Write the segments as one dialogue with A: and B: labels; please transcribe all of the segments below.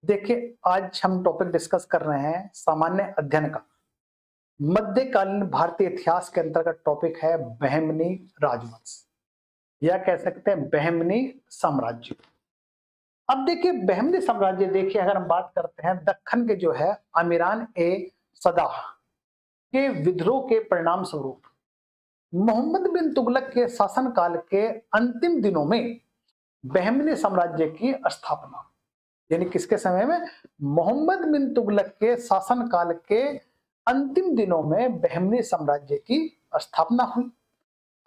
A: देखिए, आज हम टॉपिक डिस्कस कर रहे हैं सामान्य अध्ययन का। मध्यकालीन भारतीय इतिहास के अंतर्गत टॉपिक है बहमनी राजवंश, या कह सकते हैं बहमनी साम्राज्य। अब देखिए, बहमनी साम्राज्य, देखिए अगर हम बात करते हैं दक्खन के जो है अमीरान ए सदाह के विद्रोह के परिणाम स्वरूप मोहम्मद बिन तुगलक के शासनकाल के अंतिम दिनों में बहमनी साम्राज्य की स्थापना, यानी किसके समय में? मोहम्मद बिन तुगलक के शासनकाल के अंतिम दिनों में बहमनी साम्राज्य की स्थापना हुई।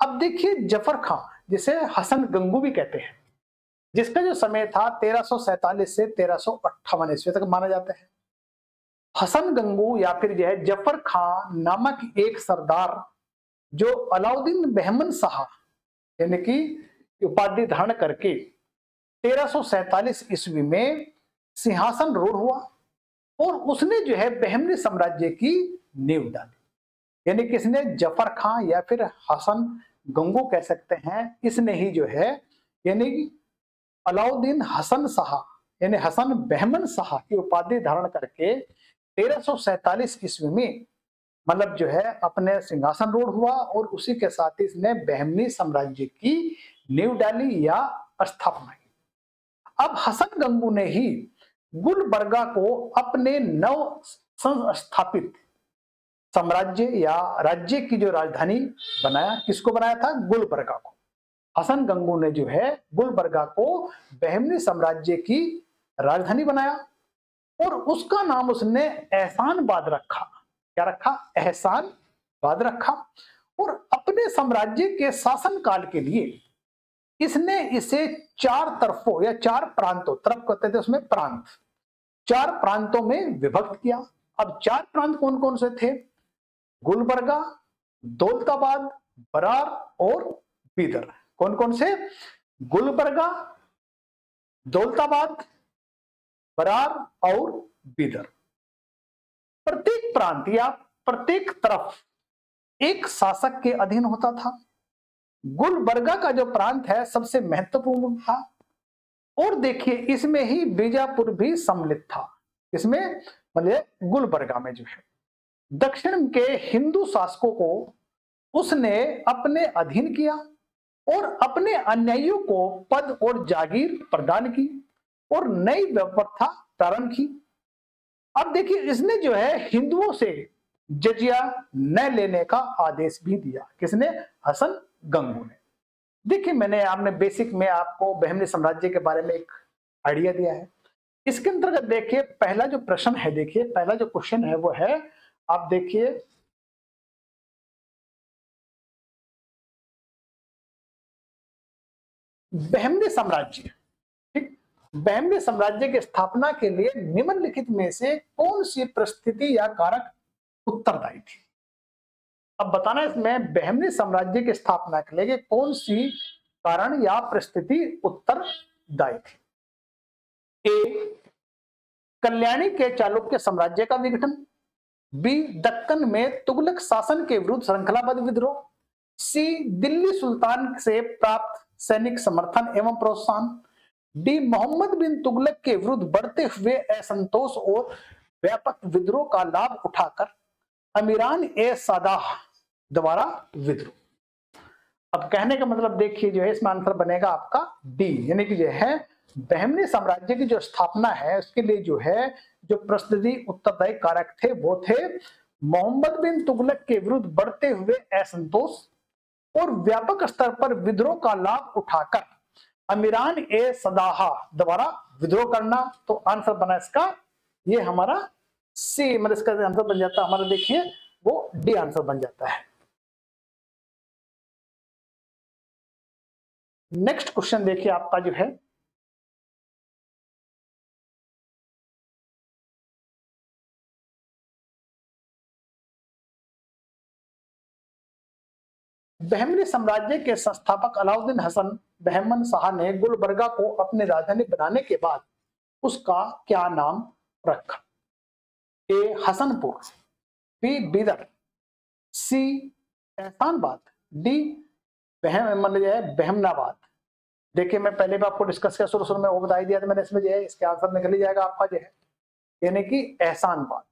A: अब देखिए, जफर खां, जिसे हसन गंगू भी कहते हैं, जिसका जो समय था 1347 से 1358 ईस्वी तक माना जाता है। हसन गंगू या फिर जो है जफर खां नामक एक सरदार, जो अलाउद्दीन बहमन शाह यानी कि उपाधि धारण करके 1347 ईस्वी में सिंहासन रूढ़ हुआ और उसने जो है बहमनी साम्राज्य की नींव डाली। यानी किसने? जफर खां या फिर हसन गंगू कह सकते हैं। इसने ही जो है यानी अलाउद्दीन हसन शाह यानी हसन बहमन शाह की उपाधि धारण करके 1347 ईस्वी में मतलब जो है अपने सिंहासन रूढ़ हुआ और उसी के साथ ही इसने बहमनी साम्राज्य की नींव डाली या स्थापना की। अब हसन गंगू ने ही गुलबर्गा को अपने नव संस्थापित साम्राज्य या राज्य की जो राजधानी बनाया। किसको बनाया था? गुलबर्गा को। हसन गंगू ने जो है गुलबर्गा को बहमनी साम्राज्य की राजधानी बनाया और उसका नाम उसने एहसानबाद रखा। क्या रखा? एहसानबाद रखा। और अपने साम्राज्य के शासनकाल के लिए इसने इसे चार तरफों या चार प्रांतों, तरफ कहते थे उसमें प्रांत, चार प्रांतों में विभक्त किया। अब चार प्रांत कौन कौन से थे? गुलबर्गा, दौलताबाद, बरार और बीदर। कौन कौन से? गुलबर्गा, दौलताबाद, बरार और बीदर। प्रत्येक प्रांत या प्रत्येक तरफ एक शासक के अधीन होता था। गुलबर्गा का जो प्रांत है सबसे महत्वपूर्ण था और देखिए इसमें ही बीजापुर भी सम्मिलित था। इसमें मतलब गुलबर्गा में जो है दक्षिण के हिंदू शासकों को उसने अपने अधीन किया और अपने अनुयायियों को पद और जागीर प्रदान की और नई व्यवस्था प्रारंभ की। अब देखिए, इसने जो है हिंदुओं से जजिया न लेने का आदेश भी दिया। किसने? हसन गंगू ने। देखिए, मैंने आपने बेसिक में आपको बहमनी साम्राज्य के बारे में एक आइडिया दिया है। इसके अंतर्गत देखिए पहला जो प्रश्न है, देखिए पहला जो क्वेश्चन है वो है, आप देखिए बहमनी साम्राज्य, ठीक, बहमनी साम्राज्य की स्थापना के लिए निम्नलिखित में से कौन सी परिस्थिति या कारक उत्तरदायी थी? अब बताना इसमें बहमनी साम्राज्य की स्थापना के लिए कौन सी कारण या परिस्थिति उत्तरदायी थी। ए, कल्याणी के चालुक्य साम्राज्य का विघटन। बी, दक्कन में तुगलक शासन के विरुद्ध श्रृंखलाबद्ध विद्रोह। सी, दिल्ली सुल्तान से प्राप्त सैनिक समर्थन एवं प्रोत्साहन। डी, मोहम्मद बिन तुगलक के विरुद्ध बढ़ते हुए असंतोष और व्यापक विद्रोह का लाभ उठाकर अमीरान ए सदाह द्वारा विद्रोह। अब कहने का मतलब देखिए जो है इसमें आंसर बनेगा आपका डी, यानी कि जो है बहमनी साम्राज्य की जो स्थापना है उसके लिए जो है जो परिस्थिति उत्तरदायी कारक थे वो थे मोहम्मद बिन तुगलक के विरुद्ध बढ़ते हुए असंतोष और व्यापक स्तर पर विद्रोह का लाभ उठाकर अमीरान ए सदाह द्वारा विद्रोह करना। तो आंसर बना इसका ये हमारा सी, मतलब इसका आंसर बन जाता है हमारा, देखिए वो डी आंसर बन जाता है। नेक्स्ट क्वेश्चन देखिए आपका जो है, बहमनी साम्राज्य के संस्थापक अलाउद्दीन हसन बहमन शाह ने गुलबर्गा को अपनी राजधानी बनाने के बाद उसका क्या नाम रखा? ए, हसनपुर। बी, बीदर। सी, एहसानबाद। डी, बहमनाबाद। देखिए मैं पहले भी आपको डिस्कस किया, शुरू शुरू में वो बता ही दिया था मैंने, इसमें जो है इसके आंसर निकल ही जाएगा आपका जो है, यानी कि एहसानबाद।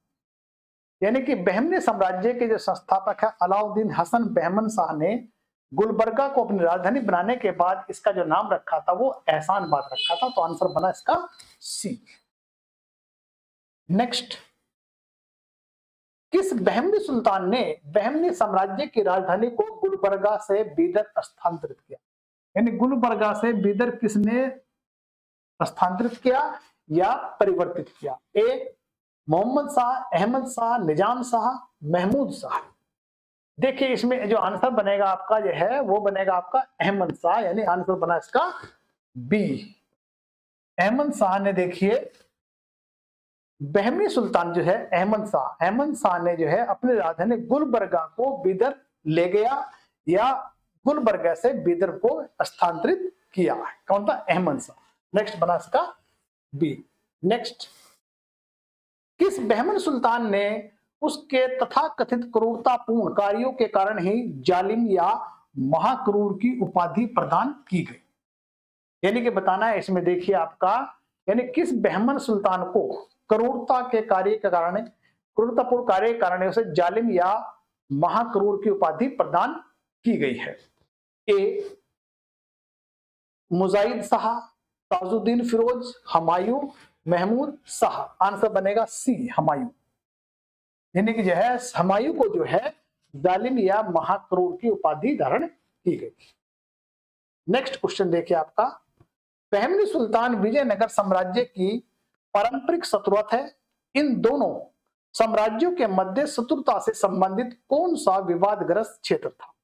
A: यानी कि बहमनी साम्राज्य के जो संस्थापक है अलाउद्दीन हसन बहमन शाह ने गुलबर्गा को अपनी राजधानी बनाने के बाद इसका जो नाम रखा था वो एहसानबाद रखा था, तो आंसर बना इसका सी। नेक्स्ट, किस बहमनी सुल्तान ने बहमनी साम्राज्य की राजधानी को गुलबर्गा से बीदर स्थानांतरित किया? यानी गुलबर्गा से बीदर किसने स्थानांतरित किया या परिवर्तित किया? ए मोहम्मद शाह, अहमद शाह, निजाम शाह, महमूद शाह। देखिए इसमें जो आंसर बनेगा आपका जो है वो बनेगा आपका अहमद शाह, यानी आंसर बना इसका बी। अहमद शाह ने, देखिए बहमनी सुल्तान जो है अहमद शाह ने जो है अपनी राजधानी गुलबर्गा को बीदर ले गया या गुलबर्गा से बीदर को स्थानांतरित किया। कौन था? अहमद शाह। नेक्स्ट बना इसका बी। नेक्स्ट, किस बहमन सुल्तान ने उसके तथाकथित क्रूरतापूर्ण कार्यों के कारण ही जालिम या महाक्रूर की उपाधि प्रदान की गई? यानी कि बताना है इसमें, देखिए आपका, यानी किस बहमन सुल्तान को क्रूरता के कार्य के कारण, क्रूरतापूर्ण कार्य के कारण उसे जालिम या महाक्रूर की उपाधि प्रदान की गई है? ए मुजाहिद शाह, ताजुद्दीन फिरोज, हुमायूं, महमूद शाह। आंसर बनेगा सी, हुमायूं। यानी कि जो है हुमायूं को जो है जालिम या महाक्रूर की उपाधि धारण की गई। नेक्स्ट क्वेश्चन देखिए आपका, बहमनी सुल्तान विजयनगर साम्राज्य की पारंपरिक शत्रुता है। इन दोनों साम्राज्यों के मध्य शत्रुता से संबंधित कौन सा विवादग्रस्त क्षेत्र था?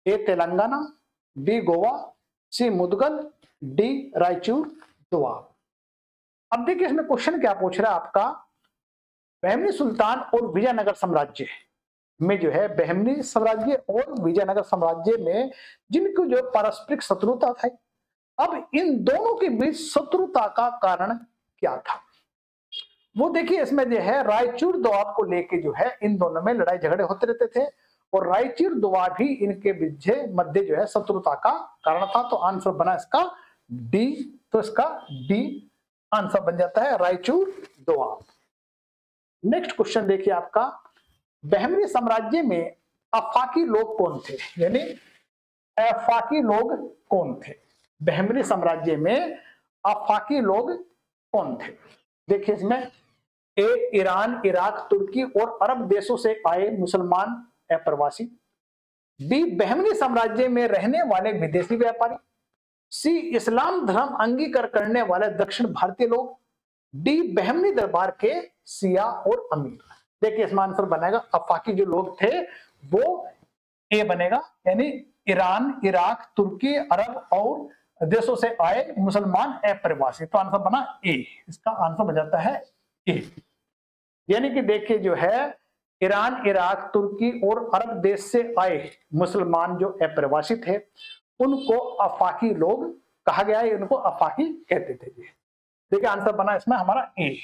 A: ए तेलंगाना, बी गोवा, सी मुदगल, डी रायचूर दोआब। अब देखिए इसमें क्वेश्चन क्या पूछ रहा है आपका, बहमनी सुल्तान और विजयनगर साम्राज्य में जो है, बहमनी साम्राज्य और विजयनगर साम्राज्य में जिनको जो पारस्परिक शत्रुता था, अब इन दोनों के बीच शत्रुता का कारण क्या था? वो देखिए इसमें जो है रायचूर दोआब को लेके जो है इन दोनों में लड़ाई झगड़े होते रहते थे और रायचूर दोआब ही इनके मध्य जो है शत्रुता का कारण था, तो आंसर बना इसका डी। तो इसका डी आंसर बन जाता है, रायचूर दोआब। नेक्स्ट क्वेश्चन देखिए आपका, बहमनी साम्राज्य में अफाकी लोग कौन थे? यानी अफाकी लोग कौन थे? बहमनी साम्राज्य में अफाकी लोग कौन थे? देखिए इसमें ए ईरान, इराक, तुर्की और अरब देशों से आए मुसलमान अप्रवासी, बी बहमनी साम्राज्य में रहने वाले विदेशी व्यापारी, सी इस्लाम धर्म अंगीकार करने वाले दक्षिण भारतीय लोग, डी बहमनी दरबार के सिया और अमीर। देखिए इसमें आंसर बनेगा अफाकी जो लोग थे वो ए बनेगा, यानी ईरान, इराक, तुर्की, अरब और देशों से आए मुसलमान अप्रवासी, तो आंसर बना ए। इसका आंसर बन जाता है ए। यानी कि देखिए जो है ईरान, इराक, तुर्की और अरब देश से आए मुसलमान जो अप्रवासी थे उनको अफाकी लोग कहा गया है, उनको अफाकी कहते थे। देखिए आंसर बना इसमें हमारा ए।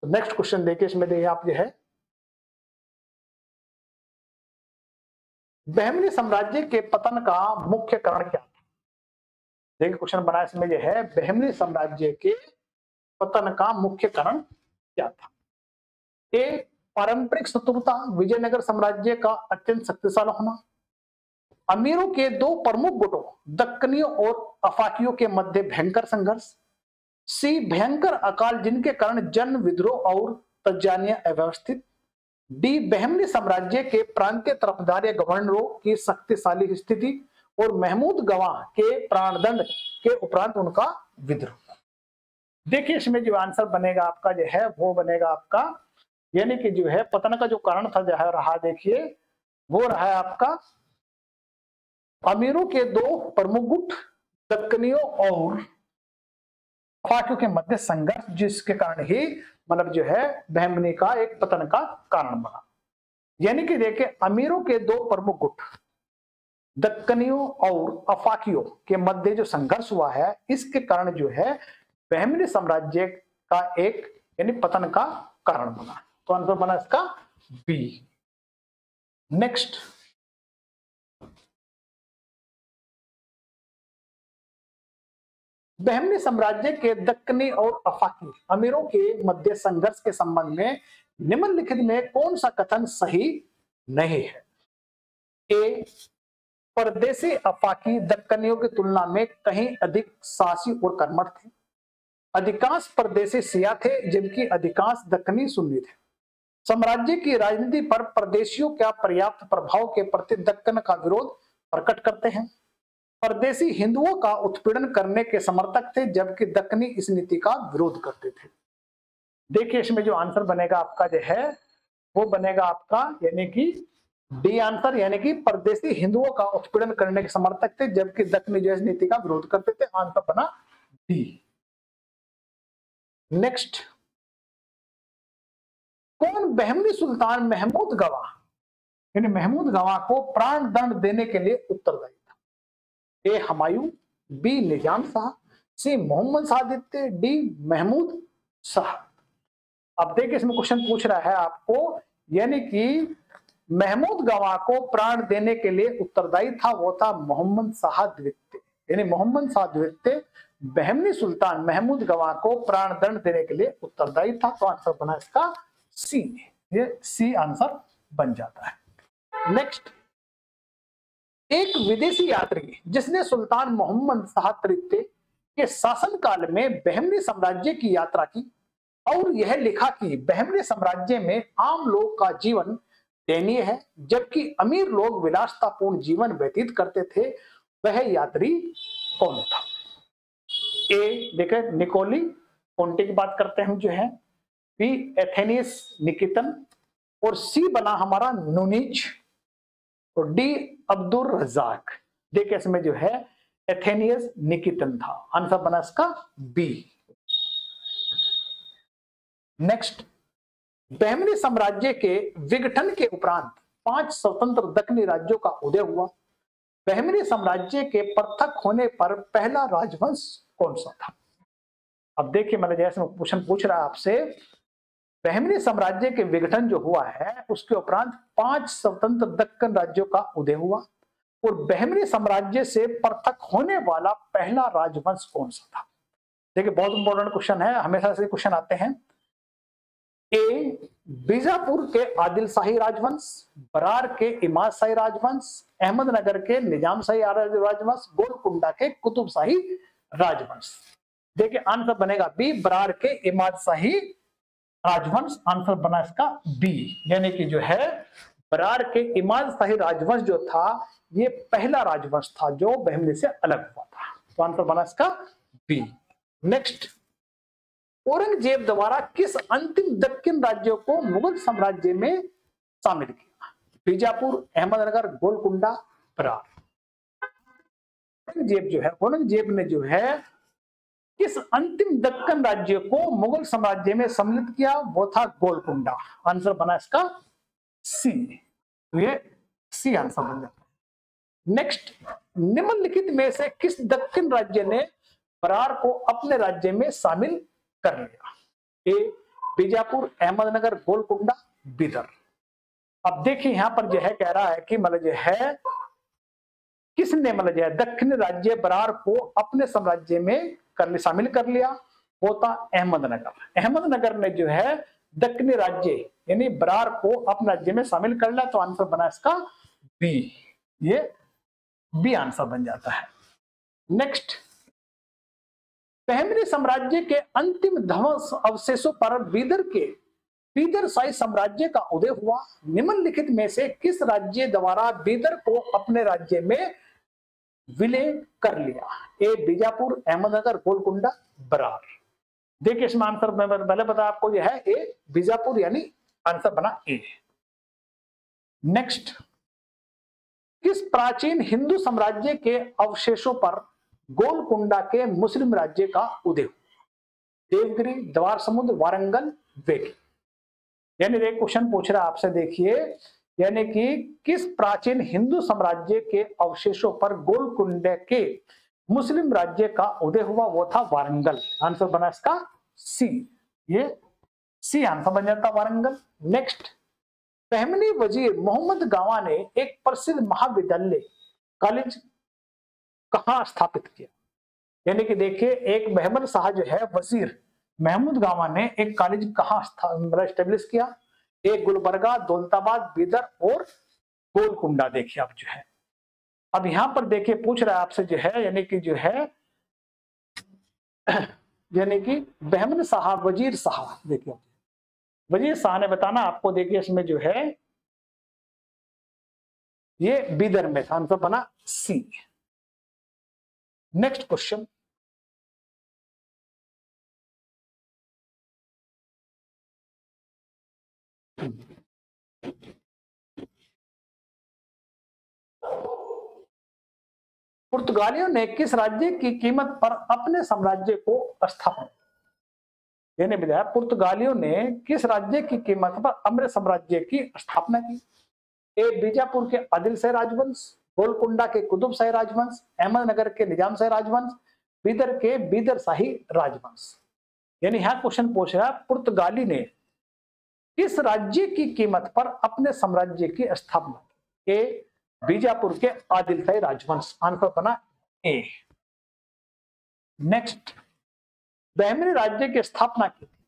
A: नेक्स्ट क्वेश्चन देखिए इसमें देखिए आप जो है, बहमनी साम्राज्य के पतन का मुख्य कारण क्या था? देखिए क्वेश्चन बना इसमें जो है, बहमनी साम्राज्य के पतन का मुख्य कारण क्या था? ए पारंपरिक शत्रुता, विजयनगर साम्राज्य का अत्यंत शक्तिशाली होना, अमीरों के दो प्रमुख गुटों दक्कनियों और अफाकियों के मध्य भयंकर संघर्ष, सी भयंकर अकाल जिनके कारण जन विद्रोह और तज्जानियां अव्यवस्थित, डी बहमनी साम्राज्य के प्रांतीय तरफदार या गवर्नरों की शक्तिशाली स्थिति और महमूद गवाह के प्राणदंड के उपरांत उनका विद्रोह। देखिए इसमें जो आंसर बनेगा आपका जो है वो बनेगा आपका, यानी कि जो है पतन का जो कारण था जो है रहा, देखिए वो रहा है आपका अमीरों के दो प्रमुख गुट दक्कनियों और अफाकियों के मध्य संघर्ष, जिसके कारण ही मतलब जो है बहमनी का एक पतन का कारण बना। यानी कि देखिए अमीरों के दो प्रमुख गुट दक्कनियों और अफाकियों के मध्य जो संघर्ष हुआ है, इसके कारण जो है बहमनी साम्राज्य का एक यानी पतन का कारण बना। तो आंसर बना इसका बी। नेक्स्ट, बहमनी साम्राज्य के दक्कनी और अफाकी अमीरों के मध्य संघर्ष के संबंध में निम्नलिखित में कौन सा कथन सही नहीं है? ए, परदेसी अफाकी दक्कनियों की तुलना में कहीं अधिक साहसी और कर्मठ थे। अधिकांश परदेसी शिया थे जबकि अधिकांश दक्कनी सुन्नी थे। साम्राज्य की राजनीति पर परदेशियों का पर्याप्त प्रभाव के प्रति दक्कन का विरोध प्रकट करते हैं। परदेसी हिंदुओं का उत्पीड़न करने के समर्थक थे जबकि दक्कनी इस नीति का विरोध करते थे। देखिए इसमें जो आंसर बनेगा आपका जो है वो बनेगा आपका यानी कि डी आंसर, यानी कि परदेसी हिंदुओं का उत्पीड़न करने के समर्थक थे जबकि दक्कनी जो इस नीति का विरोध करते थे। आंसर बना डी। नेक्स्ट, कौन बहमनी सुल्तान महमूद गवाह यानी महमूद गवाह को प्राण दंड देने के लिए उत्तरदायी था? ए, हुमायूं, बी, निजाम शाह, सी, मोहम्मद शाह द्वितीय, डी, महमूद शाह। अब देखिए इसमें क्वेश्चन पूछ रहा है आपको, यानी कि महमूद गवाह को प्राण देने के लिए उत्तरदायी था वो था मोहम्मद शाह द्वितीय, यानी मोहम्मद शाह द्वितीय बहमनी सुल्तान महमूद गवाह को प्राण दंड देने के लिए उत्तरदायी था। तो आंसर बना इसका सी, ये सी आंसर बन जाता है। नेक्स्ट, एक विदेशी यात्री जिसने सुल्तान मोहम्मद शाह तृतीय के शासनकाल में बहमनी साम्राज्य की यात्रा की और यह लिखा कि बहमनी साम्राज्य में आम लोग का जीवन दयनीय है जबकि अमीर लोग विलासतापूर्ण जीवन व्यतीत करते थे, वह यात्री कौन था? ए, देखिए निकोली पोंटी की बात करते हैं हम जो है, बी, एथेनियस निकेतन, और सी बना हमारा नूनीच, और डी, अब्दुल रज़ाक। देखिए इसमें जो है एथेनियस निकेतन था। आंसर बना इसका बी। नेक्स्ट, बहमनी साम्राज्य के विघटन के उपरांत 5 स्वतंत्र दक्कनी राज्यों का उदय हुआ। बहमनी साम्राज्य के पृथक होने पर पहला राजवंश कौन सा था? अब देखिए मैंने जैसे क्वेश्चन पूछ रहा है आपसे, बहमनी साम्राज्य के विघटन जो हुआ है उसके उपरांत 5 स्वतंत्र दक्कन राज्यों का उदय हुआ और बहमनी साम्राज्य से पृथक होने वाला पहला राजवंश कौन सा था? देखिए बहुत इंपॉर्टेंट क्वेश्चन है, हमेशा से क्वेश्चन आते हैं। ए, बीजापुर के आदिल शाही राजवंश, बरार के इमाद शाही राजवंश, अहमदनगर के निजाम शाही राजवंश, गोलकुंडा के कुतुब शाही राजवंश। देखिए आंसर बनेगा बी, बरार के इमाद शाही राजवंश। आंसर बना इसका बी, यानी कि जो है बरार के इमाद शाही राजवंश जो था ये पहला राजवंश था जो बहमनी से अलग हुआ था। तो आंसर बना इसका बी। नेक्स्ट, औरंगजेब द्वारा किस अंतिम दक्कन राज्यों को मुगल साम्राज्य में शामिल किया? बीजापुर, अहमदनगर, गोलकुंडा, बरार। औरंगजेब ने जो है किस अंतिम दक्कन राज्य को मुगल साम्राज्य में सम्मिलित किया? वो था गोलकुंडा। आंसर बना इसका सी, तो ये सी आंसर बन जाता है। नेक्स्ट, निम्नलिखित में से किस दक्कन राज्य ने बरार को अपने राज्य में शामिल कर लिया? ए, बीजापुर, अहमदनगर, गोलकुंडा, बीदर। अब देखिए यहां पर जो है कह रहा है कि मतलब जो है किसने मतलब जो है दक्षिण राज्य बरार को अपने साम्राज्य में शामिल कर लिया? वो था अहमदनगर। अहमदनगर ने जो है दक्षिणी राज्य यानी बरार को अपने राज्य में शामिल कर लिया। तो आंसर बना इसका बी, ये बी आंसर बन जाता है। नेक्स्ट, बहमनी साम्राज्य के अंतिम ध्वंस अवशेषों पर बीदर शाही साम्राज्य का उदय हुआ। निम्नलिखित में से किस राज्य द्वारा बीदर को अपने राज्य में विलय कर लिया? ए, बीजापुर, अहमदनगर, गोलकुंडा, बरार। देखिए इसमें आंसर मैं पहले बता आपको यह है ए, बीजापुर, यानी आंसर बना ए। नेक्स्ट, किस प्राचीन हिंदू साम्राज्य के अवशेषों पर गोलकुंडा के मुस्लिम राज्य का उदय हुआ? देवगिरी, द्वार समुद्र, वारंगल, वेगी। यानी एक क्वेश्चन पूछ रहा है आपसे, देखिए यानी कि किस प्राचीन हिंदू साम्राज्य के अवशेषों पर गोलकुंडा के मुस्लिम राज्य का उदय हुआ? वो था वारंगल। आंसर बना इसका सी, ये सी आंसर बन जाता वारंगल। नेक्स्ट, बहमनी वजीर मोहम्मद गावा ने एक प्रसिद्ध महाविद्यालय कॉलेज कहां स्थापित किया? यानी कि देखिए, एक बहमन शाह जो है वजीर महमूद गावा ने एक कॉलेज कहां स्टेब्लिश किया? एक गुलबर्गा, दौलताबाद, बीदर और गोलकुंडा। देखिए आप जो है, अब यहां पर देखिए पूछ रहा है आपसे जो है, यानी कि जो है यानी कि बहमन शाह, वजीर शाह, देखिए वजीर शाह ने बताना आपको। देखिए इसमें जो है ये बीदर में था, आंसर बना सी। नेक्स्ट क्वेश्चन, पुर्तगालियों ने किस राज्य की कीमत पर अपने साम्राज्य को स्थापना? यानी बताया, पुर्तगालियों ने किस राज्य की कीमत पर अपने साम्राज्य की स्थापना की? ए बीजापुर के आदिल शाही राजवंश, गोलकुंडा के कुतुब शाही राजवंश, अहमदनगर के निजाम शाही राजवंश, बीदर के बीदर शाही राजवंश। यानी यहां क्वेश्चन पूछ रहा है, पुर्तगाली ने किस राज्य की कीमत पर अपने साम्राज्य की स्थापना की? ए बीजापुर के आदिल शाही राजवंश, आंसर बना ए। नेक्स्ट, बहमनी राज्य की स्थापना की थी,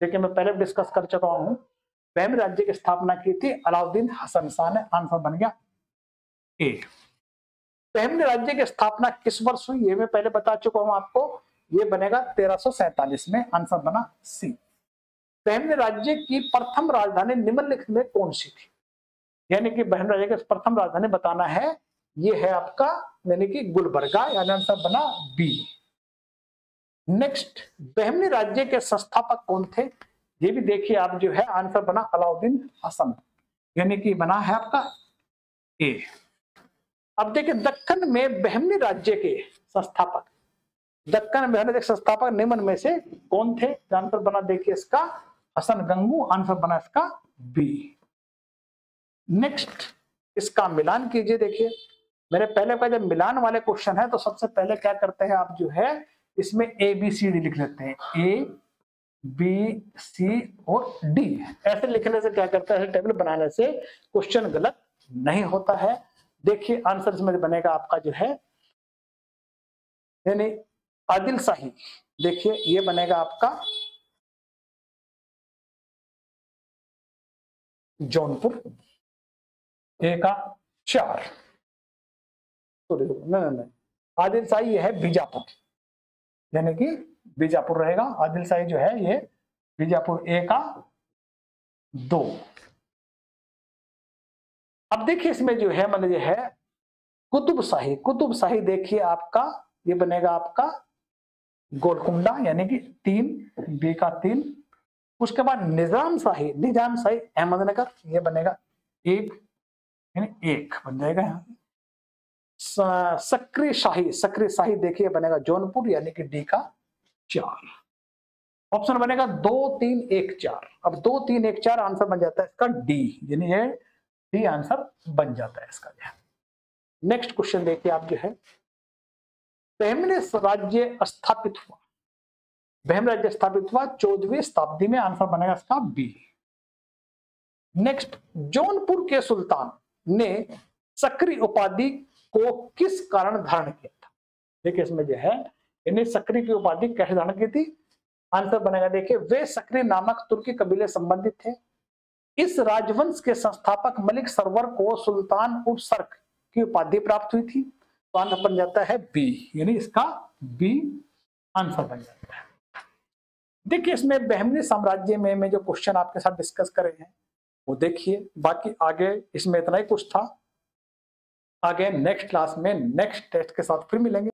A: देखिए मैं पहले डिस्कस कर चुका हूं, बहमनी राज्य की स्थापना की थी अलाउद्दीन हसन शाह ने, आंसर बन गया ए। बहमनी राज्य की स्थापना किस वर्ष हुई? ये मैं पहले बता चुका हूं आपको, ये बनेगा 1347 में, आंसर बना सी। बहमनी राज्य की प्रथम राजधानी निम्नलिखित में कौन सी थी? यानी कि बहमनी राज्य की प्रथम राजधानी बताना है, ये है आपका यानी कि गुलबर्गा, यानी आंसर बना बी। नेक्स्ट, बहमनी राज्य के संस्थापक कौन थे? ये भी देखिए आप जो है, आंसर बना अलाउद्दीन हसन, यानी कि बना है आपका ए। अब देखिए, दक्कन में बहमनी राज्य के संस्थापक, दक्कन में बहमनी संस्थापक निम्न में से कौन थे? आंसर बना देखिए इसका हसन गंगू, आंसर बना इसका बी। नेक्स्ट, इसका मिलान कीजिए। देखिए मैंने पहले कहा, जब मिलान वाले क्वेश्चन है तो सबसे पहले क्या करते हैं आप जो है, इसमें ए बी सी डी लिख लेते हैं, ए बी सी और डी। ऐसे लिखने से क्या करता है, टेबल बनाने से क्वेश्चन गलत नहीं होता है। देखिए आंसर इसमें बनेगा आपका जो है, यानी आदिल शाही, देखिए ये बनेगा आपका जौनपुर, ए का 4, नहीं, आदिल शाही ये है बीजापुर, यानी कि बीजापुर रहेगा। आदिल शाही जो है ये बीजापुर, ए का 2। अब देखिए इसमें जो है मतलब ये है कुतुब शाही, कुतुब शाही देखिए आपका ये बनेगा आपका गोलकुंडा, यानी कि 3, बी का 3। उसके बाद निजाम शाही, निजाम शाही अहमदनगर, ये बनेगा 1, यानी 1 बन जाएगा यहाँ। सक्रिय शाही, सक्रिय शाही देखिए बनेगा जौनपुर, यानी कि डी का 4। ऑप्शन बनेगा 2 3 1 4। अब 2 3 1 4 आंसर बन जाता है इसका डी, यानी ये डी आंसर बन जाता है इसका। नेक्स्ट क्वेश्चन देखिए आप जो है, बहमनी राज्य स्थापित हुआ, बहमनी राज्य स्थापित हुआ 14वीं शताब्दी में, आंसर बनेगा इसका बी। नेक्स्ट, जौनपुर के सुल्तान ने सक्रिय उपाधि को किस कारण धारण किया था? देखिए इसमें जो है, इन्हें सक्रिय की उपाधि कैसे धारण की थी? आंसर बनेगा देखिए, वे सक्रिय नामक तुर्की कबीले संबंधित थे। इस राजवंश के संस्थापक मलिक सरवर को सुल्तान उल सर्क की उपाधि प्राप्त हुई थी, तो आंसर बन जाता है बी, यानी इसका बी आंसर बन जाता है। देखिए इसमें बहमनी साम्राज्य में मैं जो क्वेश्चन आपके साथ डिस्कस कर रहे हैं वो देखिए, बाकी आगे इसमें इतना ही कुछ था। आगे नेक्स्ट क्लास में नेक्स्ट टेस्ट के साथ फिर मिलेंगे।